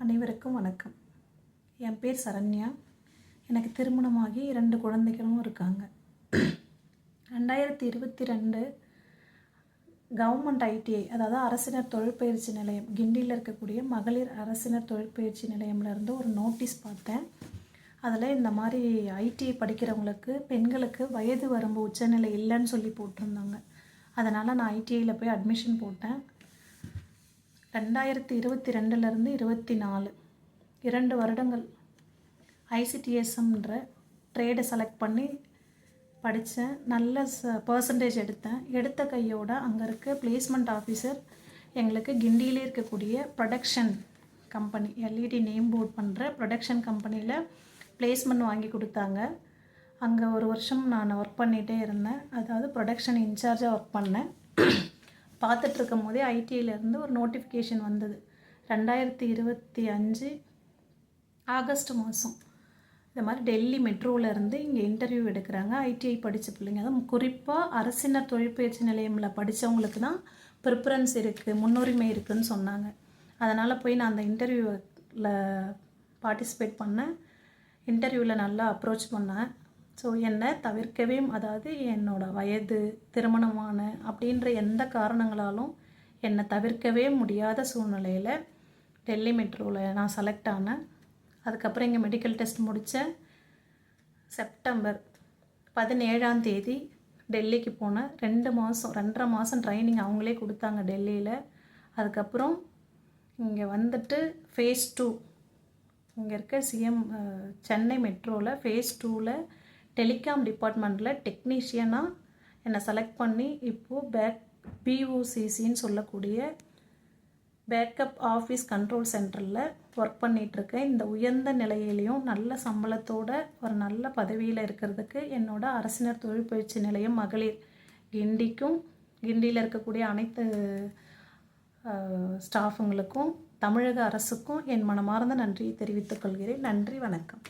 அனைவருக்கும் வணக்கம். என் பேர் சரண்யா. எனக்கு திருமணமாகி 2 குழந்தைகளும் இருக்காங்க. 2022 கவர்மெண்ட் ஐடிஐ, அதாவது அரசினர் தொழிற்பயிற்சி நிலையம், கிண்டியில் இருக்கக்கூடிய மகளிர் அரசினர் தொழிற்பயிற்சி நிலையம்லேருந்து ஒரு நோட்டீஸ் பார்த்தேன். அதில் இந்த மாதிரி ஐடிஐ படிக்கிறவங்களுக்கு பெண்களுக்கு வயது வரம்பு உச்சநிலை இல்லைன்னு சொல்லி போட்டிருந்தாங்க. அதனால் நான் ஐடிஐயில் போய் அட்மிஷன் போட்டேன். 2022லேருந்து 24 2 வருடங்கள் ஐசிடிஎஸ்எம்ன்ற ட்ரேடை செலக்ட் பண்ணி படித்தேன். நல்ல பர்சன்டேஜ் எடுத்த கையோட அங்கே இருக்க பிளேஸ்மெண்ட் ஆஃபீஸர் எங்களுக்கு கிண்டியிலே இருக்கக்கூடிய production company, LED name board பண்ணுற ப்ரொடக்ஷன் கம்பெனியில் பிளேஸ்மெண்ட் வாங்கி கொடுத்தாங்க. அங்கே ஒரு வருஷம் நான் ஒர்க் பண்ணிகிட்டே இருந்தேன். அதாவது ப்ரொடக்ஷன் இன்சார்ஜாக ஒர்க் பண்ணேன். பார்த்துட்ருக்கும் போதே ஐடிஐலேருந்து ஒரு நோட்டிஃபிகேஷன் வந்தது. 2025 ஆகஸ்ட் மாதம் இந்த மாதிரி டெல்லி மெட்ரோவிலேருந்து இங்கே இன்டர்வியூ எடுக்கிறாங்க. ஐடிஐ படித்த பிள்ளைங்க, அதுவும் குறிப்பாக அரசினர் தொழிற்பயிற்சி நிலையமில் படித்தவங்களுக்கு தான் ப்ரிஃபரன்ஸ் இருக்குது, முன்னுரிமை இருக்குதுன்னு சொன்னாங்க. அதனால் போய் நான் அந்த இன்டர்வியூவில் பார்ட்டிசிபேட் பண்ணேன். இன்டர்வியூவில் நல்லா அப்ரோச் பண்ணேன். ஸோ என்னை தவிர்க்கவே, அதாவது என்னோடய வயது, திருமணமான அப்படின்ற எந்த காரணங்களாலும் என்னை தவிர்க்கவே முடியாத சூழ்நிலையில் டெல்லி மெட்ரோவில் நான் செலக்ட் ஆனேன். அதுக்கப்புறம் இங்கே மெடிக்கல் டெஸ்ட் முடித்தேன். செப்டம்பர் 17 டெல்லிக்கு போனேன். 2.5 மாதம் ட்ரைனிங் அவங்களே கொடுத்தாங்க டெல்லியில். அதுக்கப்புறம் இங்கே வந்துட்டு ஃபேஸ் 2 இங்கே இருக்க சென்னை மெட்ரோவில் ஃபேஸ் 2ல் டெலிகாம் டிபார்ட்மெண்ட்டில் டெக்னீஷியனாக என்னை செலக்ட் பண்ணி இப்போது பிஓசிசின்னு சொல்லக்கூடிய பேக்கப் ஆஃபீஸ் கண்ட்ரோல் சென்டரில் ஒர்க் பண்ணிகிட்ருக்கேன். இந்த உயர்ந்த நிலையிலையும் நல்ல சம்பளத்தோட ஒரு நல்ல பதவியில் இருக்கிறதுக்கு என்னோடய அரசினர் தொழிற்பயிற்சி நிலையம் மகளிர் கிண்டியில் இருக்கக்கூடிய அனைத்து ஸ்டாஃபுங்களுக்கும் தமிழக அரசுக்கும் என் மனமார்ந்த நன்றியை தெரிவித்துக் கொள்கிறேன். நன்றி, வணக்கம்.